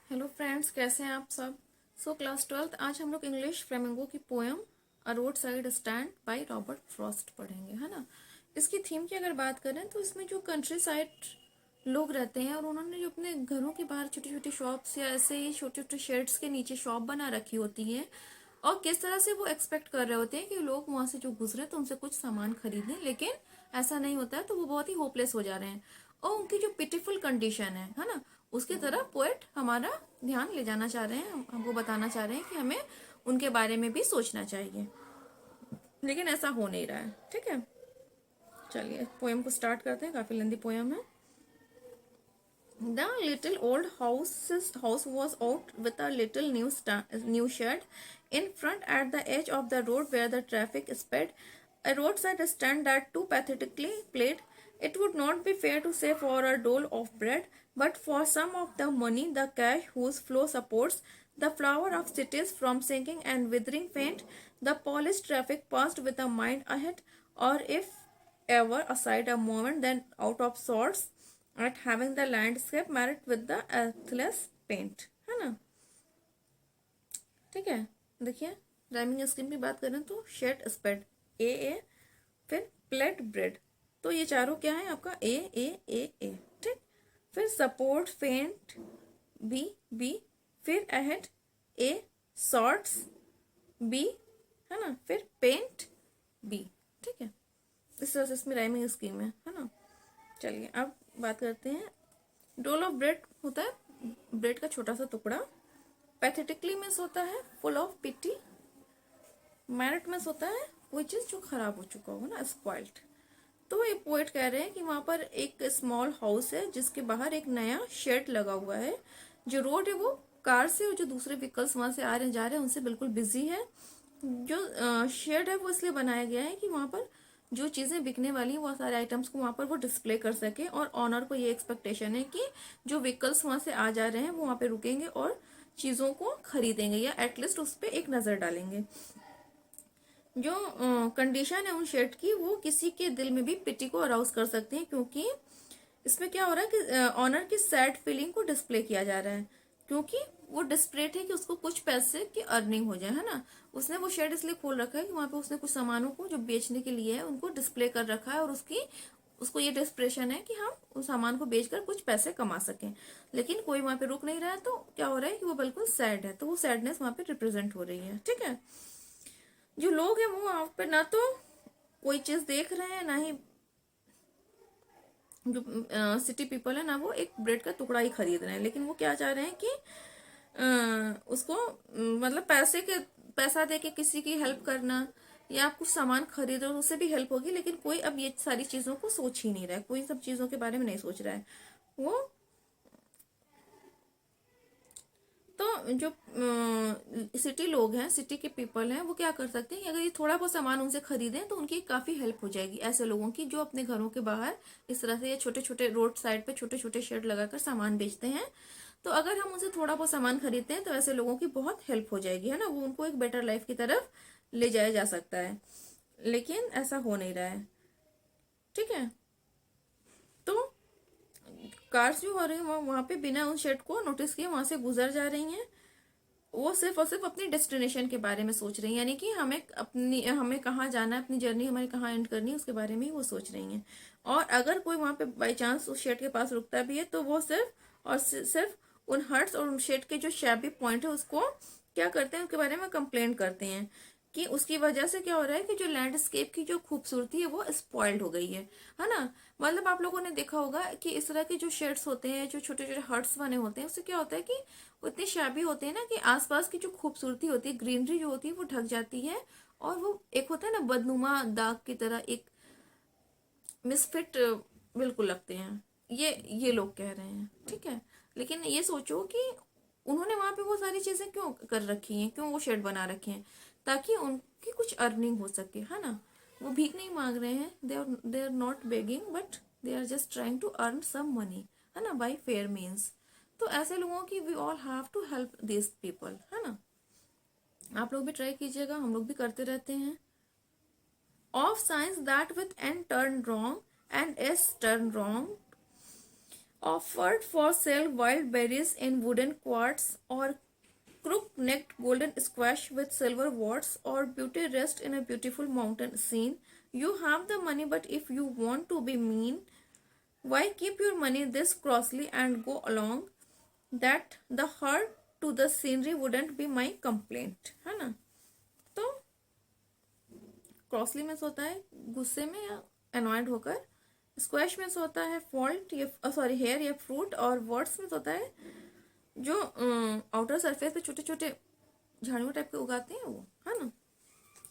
Hello friends, कैसे हैं आप सब। क्लास 12th आज हम लोग इंग्लिश फ्लेमिंगो की poem a road side stand by Robert Frost पढ़ेंगे, है ना। इसकी थीम की अगर बात करें तो इसमें जो कंट्री साइड लोग रहते हैं और उन्होंने जो अपने घरों के बाहर छोटी छोटी शॉप्स या ऐसे ही छोटे छोटे शेड्स के नीचे शॉप बना रखी होती है और किस तरह से वो एक्सपेक्ट कर रहे होते हैं कि लोग वहां से जो गुजरे तो उनसे कुछ सामान खरीदें, लेकिन ऐसा नहीं होता है तो वो बहुत ही होपलेस हो जा रहे हैं और उनकी जो पिटिफुल कंडीशन है ना, उसकी तरफ पोएट हमारा ध्यान ले जाना चाह रहे हैं। हमको बताना चाह रहे हैं कि हमें उनके बारे में भी सोचना चाहिए, लेकिन ऐसा हो नहीं रहा है। ठीक है, चलिए पोएम को स्टार्ट करते हैं। काफी लंबी पोएम है। The little old house was out with a little new shed in front at the edge of the road where the traffic sped. A roadside stand that too pathetically played. It would not be fair to say for a dole of bread, but for some of the money, the cash whose flow supports the flower of cities from sinking and withering faint. The polished traffic passed with a mind ahead, or if ever aside a moment, then out of sorts at having the landscape marked with the earthless paint, है ना। ठीक है, देखिए rhyming scheme की बात करें तो shade spade ए, फिर प्लेट ब्रेड, तो ये चारों क्या है आपका ए। ठीक, फिर सपोर्ट फेंट बी, फिर अहेड ए, शॉर्ट्स बी, है ना, फिर पेंट बी। ठीक है, इस तरह से इसमें राइमिंग स्कीम है ना। चलिए अब बात करते हैं। डोल ऑफ ब्रेड होता है ब्रेड का छोटा सा टुकड़ा। पैथेटिकली मिस होता है full of pity. Merit miss होता है कोई चीज जो खराब हो चुका हो ना, स्पॉइल्ड। तो ये पोएट कह रहे हैं कि वहां पर एक स्मॉल हाउस है जिसके बाहर एक नया शेड लगा हुआ है। जो रोड है वो कार से और जो दूसरे व्हीकल्स वहां से आ रहे हैं जा रहे हैं उनसे बिल्कुल बिजी है। जो शेड है वो इसलिए बनाया गया है कि वहां पर जो चीजें बिकने वाली वो सारे आइटम्स को वहां पर वो डिस्प्ले कर सके, और ऑनर को ये एक्सपेक्टेशन है कि जो व्हीकल्स वहां से आ जा रहे हैं वो वहां पे रुकेंगे और चीजों को खरीदेंगे या एटलीस्ट उस पर एक नजर डालेंगे। जो कंडीशन है उन शेड की वो किसी के दिल में भी पिटी को अराउज कर सकती है, क्योंकि इसमें क्या हो रहा है कि ऑनर की सैड फीलिंग को डिस्प्ले किया जा रहा है, क्योंकि वो डिस्परेट है कि उसको कुछ पैसे की अर्निंग हो जाए, है ना। उसने वो शेड इसलिए खोल रखा है कि वहां पे उसने कुछ सामानों को जो बेचने के लिए है उनको डिस्प्ले कर रखा है और उसको ये डिस्प्रेशन है कि हम उस सामान को बेचकर कुछ पैसे कमा सकें। लेकिन कोई वहां पे रुक नहीं रहा है, तो क्या हो रहा है कि वो बिल्कुल सैड है, तो वो सैडनेस वहां पे रिप्रेजेंट हो रही है। ठीक है, जो लोग हैं वो वहां पे ना तो कोई चीज देख रहे हैं ना ही जो सिटी पीपल है ना वो एक ब्रेड का टुकड़ा ही खरीद रहे हैं, लेकिन वो क्या चाह रहे हैं कि उसको मतलब पैसा दे के किसी की हेल्प करना या आप कुछ सामान खरीदो उससे भी हेल्प होगी, लेकिन कोई अब ये सारी चीजों को सोच ही नहीं रहा है, कोई सब चीजों के बारे में नहीं सोच रहा है। वो तो जो सिटी लोग हैं, सिटी के पीपल हैं, वो क्या कर सकते हैं कि अगर ये थोड़ा बहुत सामान उनसे खरीदें तो उनकी काफी हेल्प हो जाएगी, ऐसे लोगों की जो अपने घरों के बाहर इस तरह से ये छोटे छोटे रोड साइड पे छोटे छोटे शेड लगाकर सामान बेचते हैं। तो अगर हम उनसे थोड़ा बहुत सामान खरीदते हैं तो ऐसे लोगों की बहुत हेल्प हो जाएगी, है ना। वो उनको एक बेटर लाइफ की तरफ ले जाया जा सकता है, लेकिन ऐसा हो नहीं रहा है। ठीक है, तो कार्स जो हो रही है वहां पे बिना उन शेड को नोटिस किए वहां से गुजर जा रही हैं। वो सिर्फ और सिर्फ अपनी डेस्टिनेशन के बारे में सोच रही हैं, यानी कि हमें कहाँ जाना है, अपनी जर्नी हमारी कहाँ एंड करनी है उसके बारे में ही वो सोच रही हैं। और अगर कोई वहां पे बाई चांस उस शेड के पास रुकता भी है तो वो सिर्फ उन हर्ट्स और उन शेड के जो शैबी पॉइंट है उसको क्या करते हैं, उसके बारे में कंप्लेन करते हैं कि उसकी वजह से क्या हो रहा है कि जो लैंडस्केप की जो खूबसूरती है वो स्पॉइल्ड हो गई है ना। मतलब आप लोगों ने देखा होगा कि इस तरह के जो शेड्स होते हैं, जो छोटे छोटे हर्ट्स बने होते हैं, उससे क्या होता है कि वो इतने शैबी होते हैं ना कि आसपास की जो खूबसूरती होती है, ग्रीनरी जो होती है वो ढक जाती है, और वो एक होता है ना बदनुमा दाग की तरह एक मिसफिट बिल्कुल लगते हैं। ये लोग कह रहे हैं। ठीक है, लेकिन ये सोचो कि उन्होंने वहां पे वो सारी चीजें क्यों कर रखी हैं, क्यों वो शेड बना रखे हैं, ताकि उनकी कुछ अर्निंग हो सके, है ना। वो भीख नहीं मांग रहे हैं, they are not begging, but they are just trying to earn some money, है ना, बाई फेयर मीन्स। तो ऐसे लोगों की we all have to help this people, है ना। आप लोग भी ट्राई कीजिएगा, हम लोग भी करते रहते हैं। Of science that with an turn wrong and S turn wrong, offered for sale wild berries in wooden quarts or crook-necked golden squash with silver warts or beauty rest in a beautiful mountain scene. You have the money, but if you want to be mean, why keep your money this costly and go along? That the hurt to the scenery wouldn't be my complaint, है ना। तो क्रॉसली में होता है गुस्से में या annoyed होकर, स्क्वैश में होता है फॉल्ट या सॉरी हेयर या फ्रूट, और वर्ड्स में होता है जो आउटर सरफेस पे छोटे छोटे झाड़ियों टाइप के उगाते हैं वो, है ना।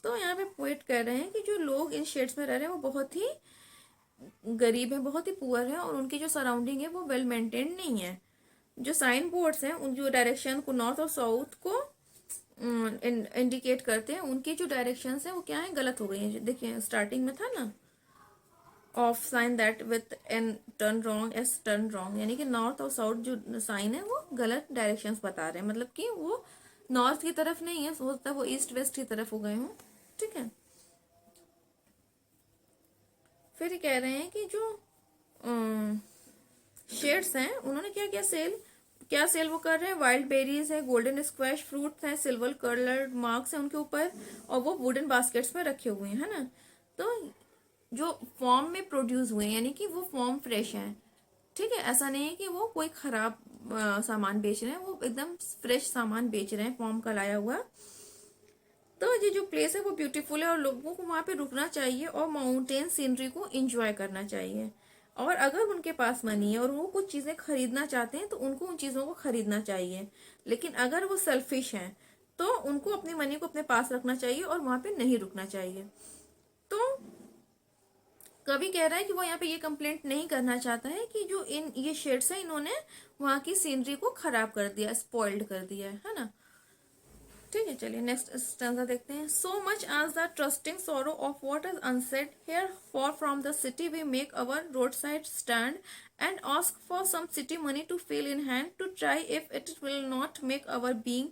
तो यहाँ पे पोएट कह रहे हैं कि जो लोग इन शेड्स में रह रहे हैं वो बहुत ही गरीब है, बहुत ही पुअर है, और उनकी जो सराउंडिंग है वो वेल मेंटेन्ड नहीं है। जो साइन बोर्ड्स हैं उन जो डायरेक्शन को नॉर्थ और साउथ को इंडिकेट करते हैं, उनकी जो डायरेक्शंस हैं वो क्या है, गलत हो गई हैं। देखिए स्टार्टिंग में था ना, of sine that with an turn wrong S turn wrong, यानी कि नॉर्थ और साउथ जो साइन है वो गलत डायरेक्शंस बता रहे हैं, मतलब कि वो नॉर्थ की तरफ नहीं है, हो सकता है वो ईस्ट वेस्ट की तरफ हो गए हों, ठीक है। फिर ये कह रहे हैं कि जो शेड्स हैं उन्होंने क्या क्या सेल वो कर रहे हैं, वाइल्ड बेरीज है, गोल्डन स्क्वैश फ्रूट्स हैं, सिल्वर कलर्ड मार्क्स हैं उनके ऊपर, और वो वुडन बास्केट्स में रखे हुए हैं, है ना। तो जो फॉर्म में प्रोड्यूस हुए हैं यानी कि वो फॉर्म फ्रेश है, ठीक है। ऐसा नहीं है कि वो कोई खराब सामान बेच रहे हैं, वो एकदम फ्रेश सामान बेच रहे हैं फॉर्म का लाया हुआ। तो ये जो प्लेस है वो ब्यूटीफुल है और लोगों को वहाँ पे रुकना चाहिए और माउंटेन सीनरी को एंजॉय करना चाहिए। और अगर उनके पास मनी है और वो कुछ चीज़ें खरीदना चाहते हैं तो उनको उन चीज़ों को खरीदना चाहिए, लेकिन अगर वो सेल्फिश हैं तो उनको अपनी मनी को अपने पास रखना चाहिए और वहाँ पे नहीं रुकना चाहिए। तो कवि कह रहा है कि वो यहाँ पे ये कंप्लेंट नहीं करना चाहता है कि जो ये शेड्स है इन्होंने वहाँ की सीनरी को खराब कर दिया, स्पॉइल्ड कर दिया है ना। ठीक है, चलिए नेक्स्ट स्टैंजा देखते हैं। So much as the trusting sorrow of what is unsaid here, for from the city we make our road side stand and ask for some city money to feel in hand to try if it will not make our being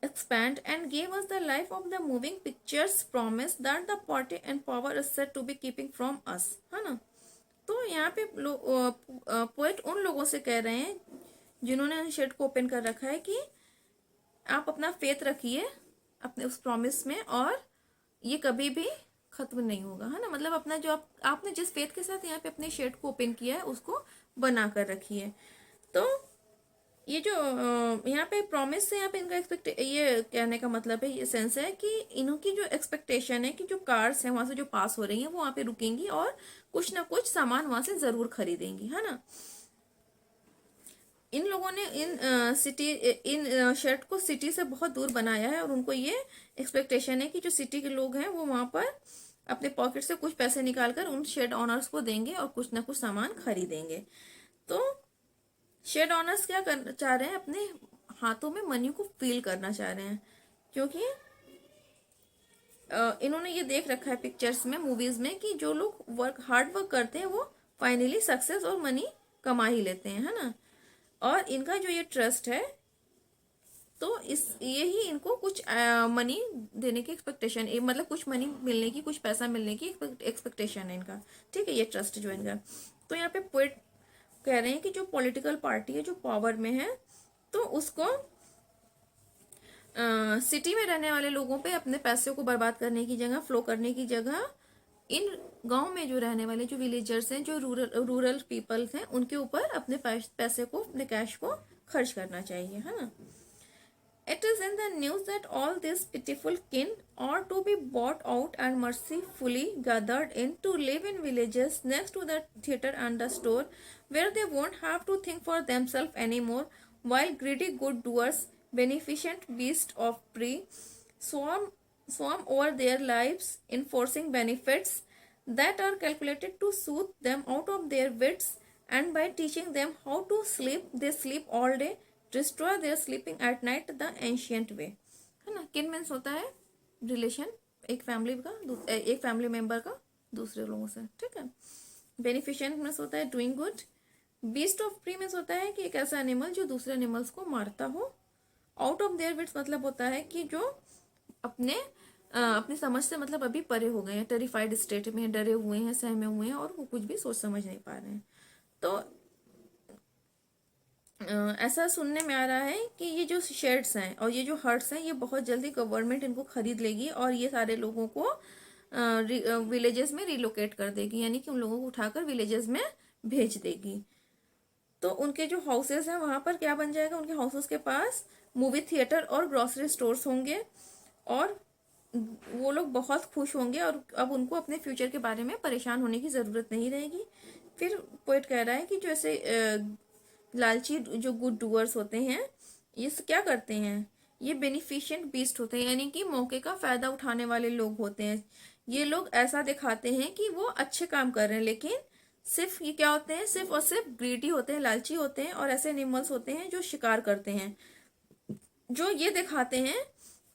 expand and gave us the life of the moving pictures promise that the party and power is said to be keeping from us, है ना। तो यहाँ पे poet उन लोगों से कह रहे हैं जिन्होंने शेड को ओपन कर रखा है कि आप अपना फेथ रखिए अपने उस प्रॉमिस में और ये कभी भी खत्म नहीं होगा, है ना। मतलब अपना जो आपने जिस फेथ के साथ यहाँ पे अपने शेड को ओपन किया है उसको बना कर रखिए। तो ये जो यहाँ पे प्रॉमिस से यहाँ पे इनका ये कहने का मतलब है, ये सेंस है कि इनकी जो एक्सपेक्टेशन है कि जो कार्स हैं वहां से जो पास हो रही हैं वो वहां पे रुकेंगी और कुछ ना कुछ सामान वहां से जरूर खरीदेंगी, है ना। इन लोगों ने इन शर्ट को सिटी से बहुत दूर बनाया है और उनको ये एक्सपेक्टेशन है कि जो सिटी के लोग हैं वो वहां पर अपने पॉकेट से कुछ पैसे निकालकर उन शेड ऑनर्स को देंगे और कुछ ना कुछ सामान खरीदेंगे। तो शेड ऑनर्स क्या कर चाह रहे हैं, अपने हाथों में मनी को फील करना चाह रहे हैं, क्योंकि इन्होंने ये देख रखा है पिक्चर्स में, मूवीज में, कि जो लोग हार्ड वर्क करते हैं वो फाइनली सक्सेस और मनी कमा ही लेते हैं, है ना। और इनका जो ये ट्रस्ट है तो यही इनको कुछ मनी देने की एक्सपेक्टेशन, मतलब कुछ मनी मिलने की, कुछ पैसा मिलने की एक्सपेक्टेशन है इनका, ठीक है, ये ट्रस्ट जो है इनका। तो यहाँ पे पोएट कह रहे हैं कि जो पॉलिटिकल पार्टी है जो पावर में है तो उसको सिटी में रहने वाले लोगों पे अपने पैसे को बर्बाद करने की जगह, फ्लो करने की जगह, इन गांव में जो रहने वाले जो विलेजर्स हैं, जो रूरल पीपल्स हैं, उनके ऊपर अपने पैसे को, अपने कैश को खर्च करना चाहिए, है ना। It is in the news that all these pitiful kin are to be bought out and mercifully gathered in to live in villages next to the theatre and the store, where they won't have to think for themselves anymore, while greedy good doers, beneficent beasts of prey, swarm over their lives, enforcing benefits that are calculated to soothe them out of their wits, and by teaching them how to sleep, they sleep all day, destroy their sleeping at night the ancient way, है ना। किन means होता है relation, एक family member का दूसरे लोगों से, ठीक है। बेनिफिशिएंट मीन्स होता है doing good. Beast of pre means होता है कि एक ऐसा एनिमल जो दूसरे एनिमल्स को मारता हो। आउट ऑफ देयर विट्स मतलब होता है कि जो अपनी समझ से मतलब अभी परे हो गए हैं, टेरिफाइड स्टेट में डरे हुए हैं, सहमे हुए हैं और वो कुछ भी सोच समझ नहीं पा रहे हैं। तो ऐसा सुनने में आ रहा है कि ये जो शेड्स हैं और ये जो हट्स हैं ये बहुत जल्दी गवर्नमेंट इनको खरीद लेगी और ये सारे लोगों को विलेजेस में रिलोकेट कर देगी, यानी कि उन लोगों को उठाकर विलेजेस में भेज देगी। तो उनके जो हाउसेस हैं वहां पर क्या बन जाएगा, उनके हाउसेस के पास मूवी थिएटर और ग्रोसरी स्टोर्स होंगे और वो लोग बहुत खुश होंगे और अब उनको अपने फ्यूचर के बारे में परेशान होने की ज़रूरत नहीं रहेगी। फिर पोइट कह रहा है कि जो ऐसे लालची जो गुड डूअर्स होते हैं ये क्या करते हैं, ये बेनिफिशिएंट बीस्ट होते हैं, यानी कि मौके का फ़ायदा उठाने वाले लोग होते हैं। ये लोग ऐसा दिखाते हैं कि वो अच्छे काम कर रहे हैं, लेकिन सिर्फ ये क्या होते हैं, सिर्फ और सिर्फ ग्रीडी होते हैं, लालची होते हैं और ऐसे एनिमल्स होते हैं जो शिकार करते हैं, जो ये दिखाते हैं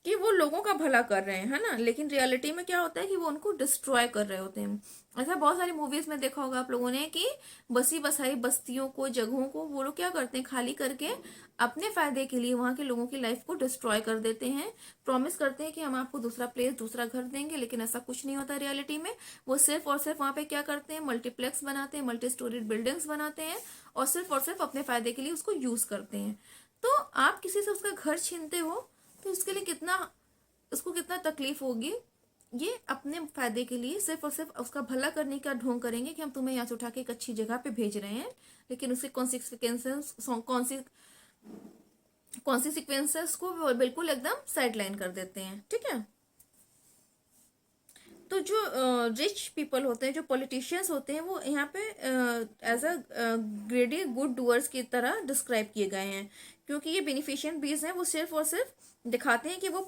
कि वो लोगों का भला कर रहे हैं, है ना, लेकिन रियलिटी में क्या होता है कि वो उनको डिस्ट्रॉय कर रहे होते हैं। ऐसा बहुत सारी मूवीज में देखा होगा आप लोगों ने कि बसी बसाई बस्तियों को, जगहों को वो लोग क्या करते हैं, खाली करके अपने फायदे के लिए वहां के लोगों की लाइफ को डिस्ट्रॉय कर देते हैं। प्रॉमिस करते हैं कि हम आपको दूसरा प्लेस, दूसरा घर देंगे, लेकिन ऐसा कुछ नहीं होता रियलिटी में। वो सिर्फ और सिर्फ वहां पे क्या करते हैं, मल्टीप्लेक्स बनाते हैं, मल्टी स्टोरीड बिल्डिंग्स बनाते हैं और सिर्फ अपने फायदे के लिए उसको यूज करते हैं। तो आप किसी से उसका घर छीनते हो तो उसके लिए उसको कितना तकलीफ होगी। ये अपने फायदे के लिए सिर्फ और सिर्फ उसका भला करने का ढोंग करेंगे कि हम तुम्हें यहाँ से उठा के एक अच्छी जगह पे भेज रहे हैं, लेकिन उसके कॉन्सिक्वेंसेस को वो बिल्कुल एकदम साइडलाइन कर देते हैं। ठीक है, तो जो रिच पीपल होते हैं, जो पॉलिटिशियंस होते हैं, वो यहाँ पे as a greedy good doers की तरह डिस्क्राइब किए गए हैं, क्योंकि ये बेनिफिशिएंट बीज हैं। वो सिर्फ और सिर्फ दिखाते हैं कि वो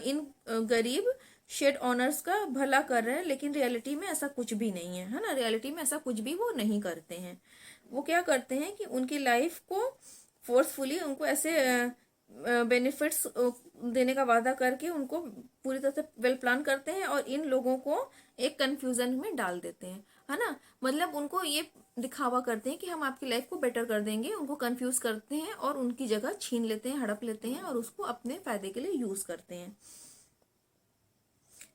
इन गरीब शेड ऑनर्स का भला कर रहे हैं, लेकिन रियलिटी में ऐसा कुछ भी नहीं है ना, रियलिटी में ऐसा कुछ भी वो नहीं करते हैं। वो क्या करते हैं कि उनकी लाइफ को फोर्सफुली उनको ऐसे बेनिफिट्स देने का वादा करके उनको पूरी तरह से वेल प्लान करते हैं और इन लोगों को एक कंफ्यूजन में डाल देते हैं, है ना। मतलब उनको ये दिखावा करते हैं कि हम आपकी लाइफ को बेटर कर देंगे, उनको कंफ्यूज करते हैं और उनकी जगह छीन लेते हैं, हड़प लेते हैं और उसको अपने फायदे के लिए यूज करते हैं।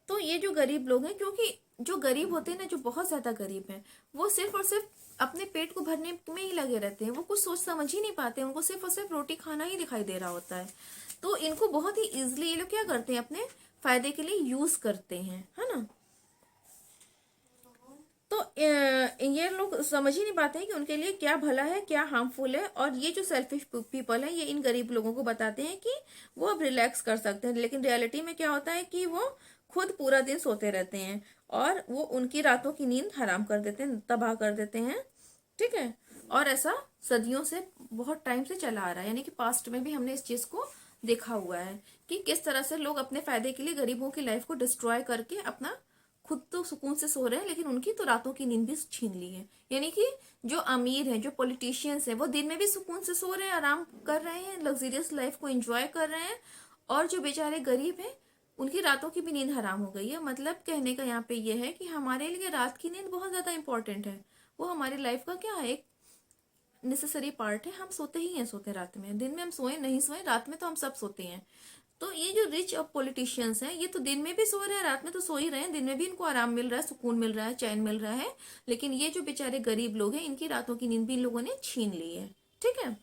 तो ये जो गरीब लोग हैं, क्योंकि जो गरीब होते हैं ना, जो बहुत ज्यादा गरीब हैं, वो सिर्फ और सिर्फ अपने पेट को भरने में ही लगे रहते हैं, वो कुछ सोच समझ ही नहीं पाते, उनको सिर्फ और सिर्फ रोटी खाना ही दिखाई दे रहा होता है। तो इनको बहुत ही इजिली ये लोग क्या करते हैं, अपने फायदे के लिए यूज करते हैं, है ना। तो ये लोग समझ ही नहीं पाते हैं कि उनके लिए क्या भला है, क्या हार्मफुल है। और ये जो सेल्फिश पीपल है, ये इन गरीब लोगों को बताते हैं कि वो अब रिलैक्स कर सकते हैं, लेकिन रियलिटी में क्या होता है कि वो खुद पूरा दिन सोते रहते हैं और वो उनकी रातों की नींद हराम कर देते हैं, तबाह कर देते हैं। ठीक है, और ऐसा सदियों से, बहुत टाइम से चला आ रहा है, यानी कि पास्ट में भी हमने इस चीज को देखा हुआ है कि किस तरह से लोग अपने फायदे के लिए गरीबों की लाइफ को डिस्ट्रॉय करके अपना खुद तो सुकून से सो रहे हैं, लेकिन उनकी तो रातों की नींद भी छीन ली है। यानी कि जो अमीर हैं, जो पॉलिटिशियंस हैं, वो दिन में भी सुकून से सो रहे हैं, आराम कर रहे हैं, लग्जरियस लाइफ को एंजॉय कर रहे हैं, और जो बेचारे गरीब हैं उनकी रातों की भी नींद हराम हो गई है। मतलब कहने का यहाँ पे ये है कि हमारे लिए रात की नींद बहुत ज्यादा इंपॉर्टेंट है, वो हमारी लाइफ का क्या है, एक नेसेसरी पार्ट है। हम सोते ही हैं, सोते रात में, दिन में हम सोए नहीं सोए, रात में तो हम सब सोते हैं। तो ये जो रिच और पॉलिटिशियंस हैं, ये तो दिन में भी सो रहे हैं, रात में तो सो ही रहे हैं। दिन में भी इनको आराम मिल रहा है, सुकून मिल रहा है, चैन मिल रहा है, लेकिन ये जो बेचारे गरीब लोग हैं, इनकी रातों की नींद भी इन लोगों ने छीन ली है। ठीक है,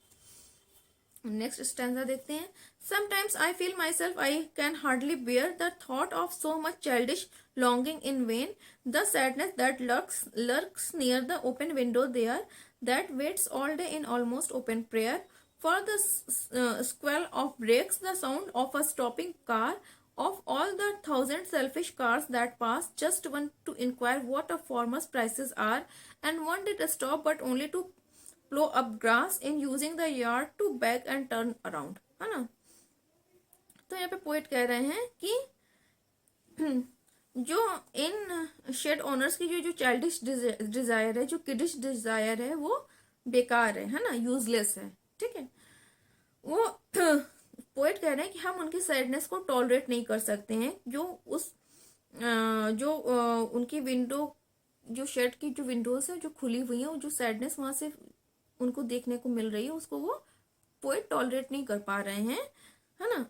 नेक्स्ट स्टैंजा देखते हैं। Sometimes I feel myself I can hardly bear the thought of so much childish longing in vain, the sadness that lurks near the open window there, that waits all day in almost open prayer for the squall of brakes, the sound of a stopping car, of all the thousand selfish cars that pass, just one to inquire what a farmer's prices are, and one did stop but only to plow up grass in using the yard to beg and turn around, है ना। तो यहाँ पे poet कह रहे हैं कि जो इन शेड ओनर्स की जो चाइल्डिश डिजायर है, जो किडिश डिजायर है, वो बेकार है ना, यूजलेस है। ठीक है, वो पोएट कह रहे हैं कि हम उनकी सैडनेस को टॉलरेट नहीं कर सकते हैं, जो उनकी विंडो, जो शेड की जो विंडोज है जो खुली हुई है, वो जो सैडनेस वहां से उनको देखने को मिल रही है, उसको वो पोएट टॉलरेट नहीं कर पा रहे हैं, है ना।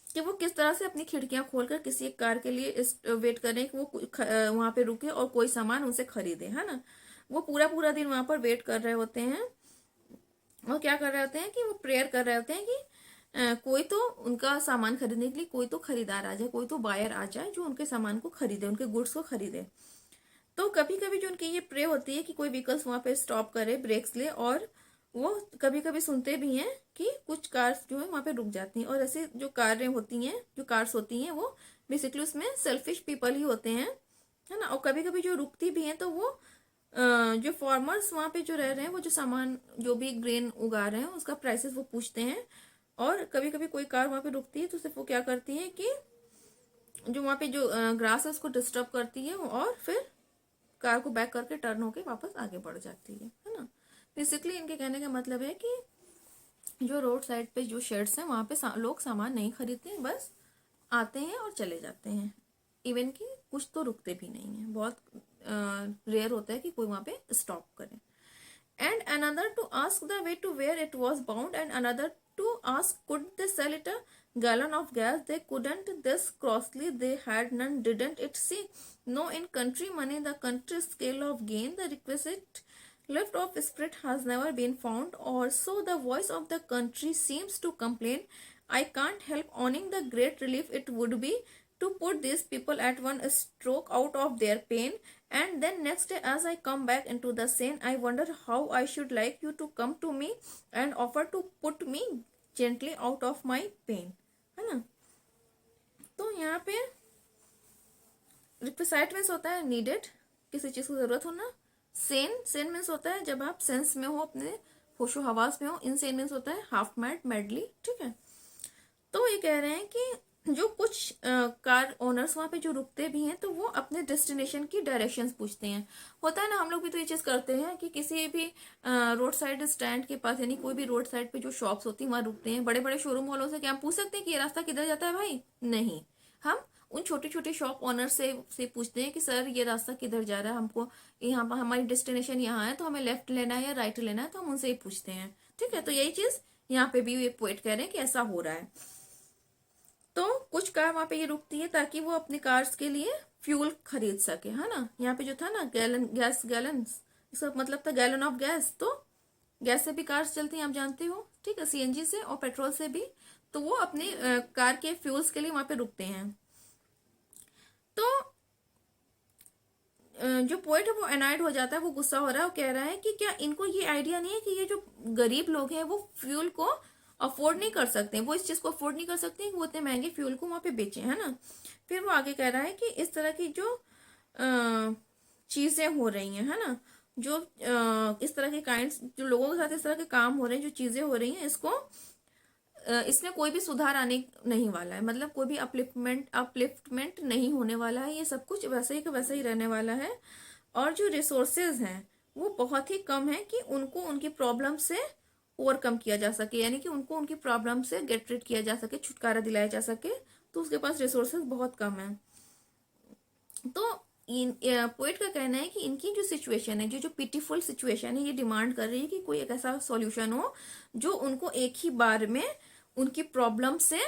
कि वो किस तरह से अपनी खिड़कियां खोलकर किसी एक कार के लिए वेट करें कि वो वहां पे रुके और कोई सामान उनसे खरीदे, है ना। वो पूरा पूरा दिन वहां पर वेट कर रहे होते हैं वो क्या कर रहे होते हैं कि वो प्रेयर कर रहे होते हैं कि कोई तो उनका सामान खरीदने के लिए कोई तो खरीदार आ जाए, कोई तो बायर आ जाए जो उनके सामान को खरीदे, उनके गुड्स को खरीदे। तो कभी कभी जो उनकी ये प्रे होती है कि कोई व्हीकल्स वहां पे स्टॉप करे, ब्रेक्स ले, और वो कभी कभी सुनते भी हैं कि कुछ कार्स जो है वहां पे रुक जाती हैं। और ऐसे जो कारें होती हैं, जो कार्स होती हैं, वो बेसिकली उसमें सेल्फिश पीपल ही होते हैं, है ना। और कभी कभी जो रुकती भी हैं तो वो जो फार्मर्स वहां पे जो रह रहे हैं, वो जो सामान जो भी ग्रेन उगा रहे हैं उसका प्राइसेस वो पूछते हैं। और कभी कभी कोई कार वहां पे रुकती है तो सिर्फ वो क्या करती है कि जो वहां पे जो ग्रास है उसको डिस्टर्ब करती है, और फिर कार को बैक करके टर्न होके वापस आगे बढ़ जाती है ना। बेसिकली इनके कहने का मतलब है कि जो रोड साइड पे जो शेड्स हैं वहां पे लोग सामान नहीं खरीदते हैं, बस आते हैं और चले जाते हैं। इवन कि कुछ तो रुकते भी नहीं है, बहुत रेयर होता है कि कोई वहां पे स्टॉप करे। And another to ask the way to where it was bound, and another to ask could they sell it a gallon of gas. They couldn't this costly, they had none, didn't it see. No, in country money the country scale of gain, the requisite lift of spirit has never been found, or so the voice of the country seems to complain. I can't help owning the great relief it would be to put these people at one stroke out of their pain. And then next day as I come back into the scene, I wonder how I should like you to come to me and offer to put me gently out of my pain, है ना। तो यहाँ पे requisite means होता है needed, किसी चीज की जरूरत होना। सेन, सेन मीन्स होता है जब आप सेंस में हो, अपने होशो हवास में हो। इनसेन मीन्स होता है हाफ मैड, मैडली, ठीक है। तो ये कह रहे हैं कि जो कुछ कार ओनर्स वहां पे जो रुकते भी हैं तो वो अपने डेस्टिनेशन की डायरेक्शंस पूछते हैं। होता है ना, हम लोग भी तो ये चीज करते हैं कि किसी भी रोड साइड स्टैंड के पास, यानी कोई भी रोड साइड पे जो शॉप्स होती हैं वहां रुकते हैं। बड़े बड़े शोरूम वालों से क्या हम पूछ सकते हैं कि ये रास्ता किधर जाता है भाई? नहीं, हम उन छोटे छोटे शॉप ओनर से पूछते हैं कि सर ये रास्ता किधर जा रहा है, हमको यहाँ पर हमारी डेस्टिनेशन यहाँ है तो हमें लेफ्ट लेना है या राइट लेना है, तो हम उनसे ही पूछते हैं, ठीक है। तो यही चीज यहाँ पे भी ये पोएट कह रहे हैं कि ऐसा हो रहा है। तो कुछ कार वहां पे ये रुकती है ताकि वो अपनी कार्स के लिए फ्यूल खरीद सके, है ना। यहाँ पे जो था ना गैलन, गैस गैलन, इसका मतलब था गैलन ऑफ गैस। तो गैस से भी कार्स चलती हैं, आप जानते हो, ठीक है, सीएनजी से और पेट्रोल से भी। तो वो अपने कार के फ्यूल्स के लिए वहां पे रुकते हैं। तो जो पोएट है वो एनाइड हो जाता है, वो गुस्सा हो रहा है, वो कह रहा है कि क्या इनको ये आइडिया नहीं है कि ये जो गरीब लोग हैं वो फ्यूल को अफोर्ड नहीं कर सकते, वो इस चीज को अफोर्ड नहीं कर सकते कि वो इतने महंगे फ्यूल को वहां पे बेचे, है ना। फिर वो आगे कह रहा है कि इस तरह की जो चीजें हो रही हैं, है ना, जो इस तरह के काइंड्स, जो लोगों के साथ इस तरह के काम हो रहे हैं, जो चीजें हो रही हैं, इसको इसमें कोई भी सुधार आने नहीं वाला है, मतलब कोई भी अपलिफ्टमेंट नहीं होने वाला है। ये सब कुछ वैसे ही का वैसे ही रहने वाला है। और जो रिसोर्सेज हैं वो बहुत ही कम है कि उनको उनकी प्रॉब्लम से ओवरकम किया जा सके, यानी कि उनको उनकी प्रॉब्लम से गेट रिड किया जा सके, छुटकारा दिलाया जा सके। तो उसके पास रिसोर्सेज बहुत कम है। तो पोइट का कहना है कि इनकी जो सिचुएशन है, जो पिटीफुल सिचुएशन है, ये डिमांड कर रही है कि कोई एक ऐसा सॉल्यूशन हो जो उनको एक ही बार में उनकी प्रॉब्लम से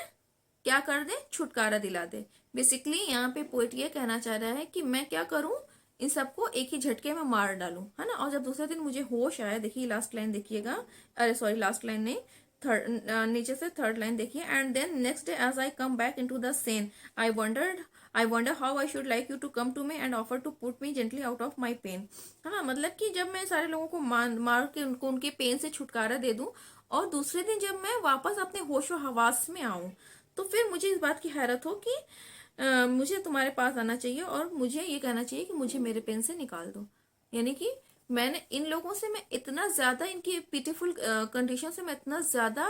क्या कर दे, छुटकारा दिला दे। बेसिकली यहाँ पे पोइट ये कहना चाह रहा है कि मैं क्या करूं, इन सबको एक ही झटके में मार डालूं, है ना। और जब दूसरे दिन मुझे होश आया, देखिए लास्ट लाइन देखिएगा, अरे सॉरी लास्ट लाइन नहीं, थर्ड नीचे से थर्ड लाइन देखिए। And then next day as I come back into the sane, I wonder how I should like you to come to me and offer to put me gently out of my pain, है ना। मतलब कि जब मैं सारे लोगों को मार के उनको उनके पेन से छुटकारा दे दूं, और दूसरे दिन जब मैं वापस अपने होशो हवास में आऊं, तो फिर मुझे इस बात की हैरत हो कि मुझे तुम्हारे पास आना चाहिए और मुझे ये कहना चाहिए कि मुझे मेरे पेन से निकाल दो। यानी कि मैंने इन लोगों से, मैं इतना ज्यादा इनकी पिटीफुल कंडीशन से मैं इतना ज्यादा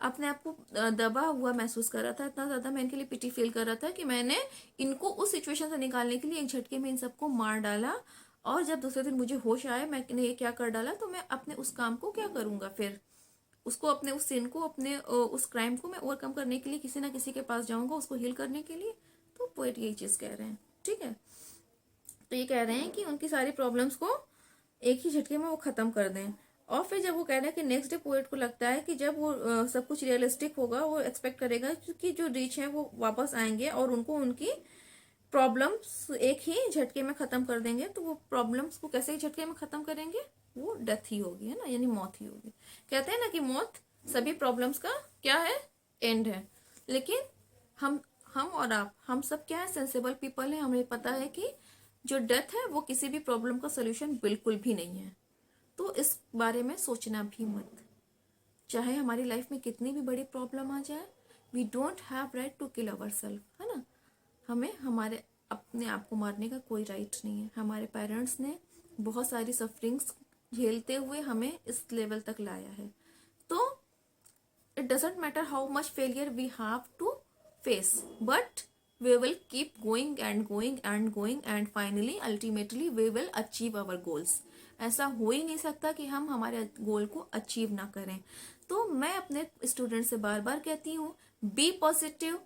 अपने आप को दबा हुआ महसूस कर रहा था, इतना ज्यादा मैं इनके लिए पिटी फील कर रहा था कि मैंने इनको उस सिचुएशन से निकालने के लिए एक झटके में इन सबको मार डाला। और जब दूसरे दिन मुझे होश आया मैंने ये क्या कर डाला, तो मैं अपने उस काम को क्या करूंगा, फिर उसको, अपने उस सिन को, अपने उस क्राइम को मैं ओवरकम करने के लिए किसी ना किसी के पास जाऊंगा, उसको हील करने के लिए। तो पोएट यही चीज कह रहे हैं, ठीक है। तो ये कह रहे हैं कि उनकी सारी प्रॉब्लम्स को एक ही झटके में वो खत्म कर दें। और फिर जब वो कह रहे हैं कि नेक्स्ट डे पोएट को लगता है कि जब वो सब कुछ रियलिस्टिक होगा, वो एक्सपेक्ट करेगा कि जो रिच है वो वापस आएंगे और उनको उनकी प्रॉब्लम्स एक ही झटके में खत्म कर देंगे। तो वो प्रॉब्लम्स को कैसे एक झटके में खत्म करेंगे, वो डेथ ही होगी, है ना, यानी मौत ही होगी। कहते हैं ना कि मौत सभी प्रॉब्लम्स का क्या है, एंड है। लेकिन हम और आप, हम सब क्या है, सेंसेबल पीपल हैं, हमें पता है कि जो डेथ है वो किसी भी प्रॉब्लम का सोल्यूशन बिल्कुल भी नहीं है। तो इस बारे में सोचना भी मत। चाहे हमारी लाइफ में कितनी भी बड़ी प्रॉब्लम आ जाए, we don't have right to kill our self, है ना। हमें हमारे अपने आप को मारने का कोई राइट नहीं है। हमारे पेरेंट्स ने बहुत सारी सफरिंग्स झेलते हुए हमें इस लेवल तक लाया है। तो it doesn't matter how much failure we have to face, but we will keep going and going and going and finally ultimately we will achieve our goals. ऐसा हो ही नहीं सकता कि हम हमारे गोल को अचीव ना करें। तो मैं अपने स्टूडेंट से बार बार कहती हूँ, बी पॉजिटिव,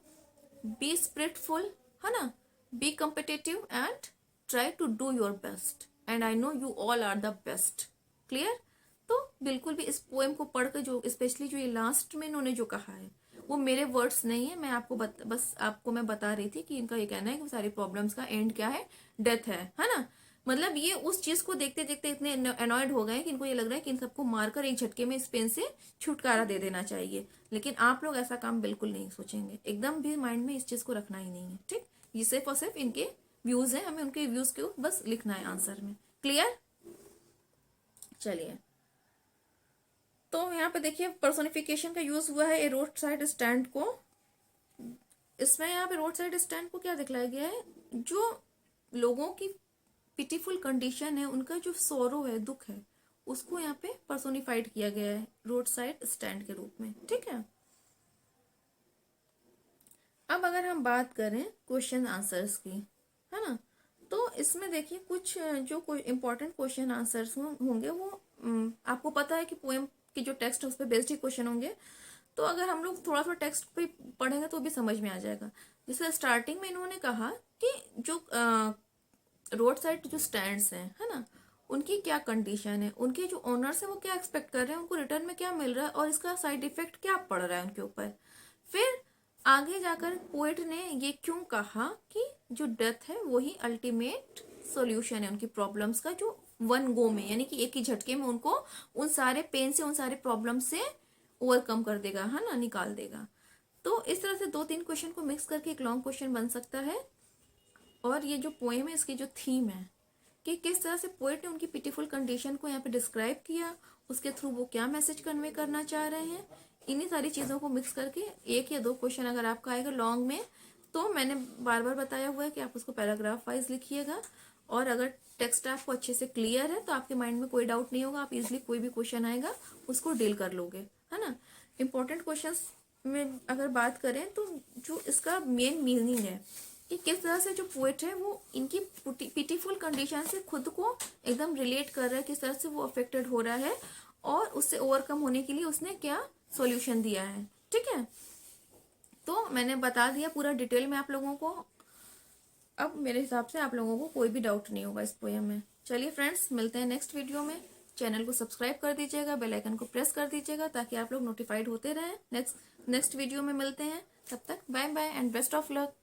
बी स्पिरिटफुल, है ना, be competitive and try to do your best, and I know you all are the best. Clear. तो बिल्कुल भी इस पोएम को पढ़कर, जो स्पेशली जो ये लास्ट में इन्होंने जो कहा है, वो मेरे वर्ड्स नहीं है। मैं आपको बस आपको मैं बता रही थी कि इनका ये कहना है कि सारी प्रॉब्लम्स का एंड क्या है, डेथ है ना। मतलब ये उस चीज को देखते देखते इतने अनॉयड हो गए कि इनको ये लग रहा है कि इन सबको मारकर एक झटके में इस पेन से छुटकारा दे देना चाहिए। लेकिन आप लोग ऐसा काम बिल्कुल नहीं सोचेंगे, एकदम भी माइंड में इस चीज को रखना ही नहीं है। ठीक, ये सिर्फ और सिर्फ इनके व्यूज है, हमें उनके व्यूज को बस लिखना है आंसर में। क्लियर। चलिए, तो यहाँ पे देखिए पर्सोनिफिकेशन का यूज हुआ है ए रोड साइड स्टैंड को। इसमें यहाँ पे रोड साइड स्टैंड को क्या दिखलाया गया है, जो लोगों की पिटीफुल कंडीशन है, उनका जो सोरो है, दुख है, उसको यहाँ पे पर्सोनिफाइड किया गया है रोड साइड स्टैंड के रूप में। ठीक है। अब अगर हम बात करें क्वेश्चन आंसर्स की, है ना, तो इसमें देखिए कुछ जो कोई इंपॉर्टेंट क्वेश्चन आंसर्स होंगे वो आपको पता है कि पोएम की जो टेक्स्ट है उस पर बेस्ड ही क्वेश्चन होंगे। तो अगर हम लोग थोड़ा थोड़ा टेक्स्ट पे पढ़ेंगे तो भी समझ में आ जाएगा। जैसे स्टार्टिंग में इन्होंने कहा कि जो रोड साइड जो स्टैंड्स हैं, है ना, उनकी क्या कंडीशन है, उनके जो ओनर्स हैं वो क्या एक्सपेक्ट कर रहे हैं, उनको रिटर्न में क्या मिल रहा है और इसका साइड इफेक्ट क्या पड़ रहा है उनके ऊपर। फिर आगे जाकर पोएट ने ये क्यों कहा कि जो डेथ है वही अल्टीमेट सॉल्यूशन है उनकी प्रॉब्लम्स का, जो वन गो में, यानी कि एक ही झटके में उनको उन सारे पेन से, उन सारे प्रॉब्लम से ओवरकम कर देगा, है ना, निकाल देगा। तो इस तरह से 2-3 क्वेश्चन को मिक्स करके एक लॉन्ग क्वेश्चन बन सकता है। और ये जो पोएम है, इसकी जो थीम है कि किस तरह से पोएट ने उनकी पिटीफुल कंडीशन को यहाँ पे डिस्क्राइब किया, उसके थ्रू वो क्या मैसेज कन्वे करना चाह रहे हैं, इन्हीं सारी चीज़ों को मिक्स करके 1 या 2 क्वेश्चन अगर आपका आएगा लॉन्ग में, तो मैंने बार बार बताया हुआ है कि आप उसको पैराग्राफ वाइज लिखिएगा। और अगर टेक्स्ट आपको अच्छे से क्लियर है तो आपके माइंड में कोई डाउट नहीं होगा, आप इजिली कोई भी क्वेश्चन आएगा उसको डील कर लोगे, है ना। इंपॉर्टेंट क्वेश्चंस में अगर बात करें तो जो इसका मेन मीनिंग है कि किस तरह से जो पोएट है वो इनकी पिटीफुल कंडीशन से खुद को एकदम रिलेट कर रहा है, किस तरह से वो अफेक्टेड हो रहा है और उससे ओवरकम होने के लिए उसने क्या सॉल्यूशन दिया है। ठीक है, तो मैंने बता दिया पूरा डिटेल में आप लोगों को। अब मेरे हिसाब से आप लोगों को कोई भी डाउट नहीं होगा इस पोएम में। चलिए फ्रेंड्स, मिलते हैं नेक्स्ट वीडियो में। चैनल को सब्सक्राइब कर दीजिएगा, बेल आइकन को प्रेस कर दीजिएगा ताकि आप लोग नोटिफाइड होते रहें। नेक्स्ट वीडियो में मिलते हैं, तब तक bye bye and best of luck.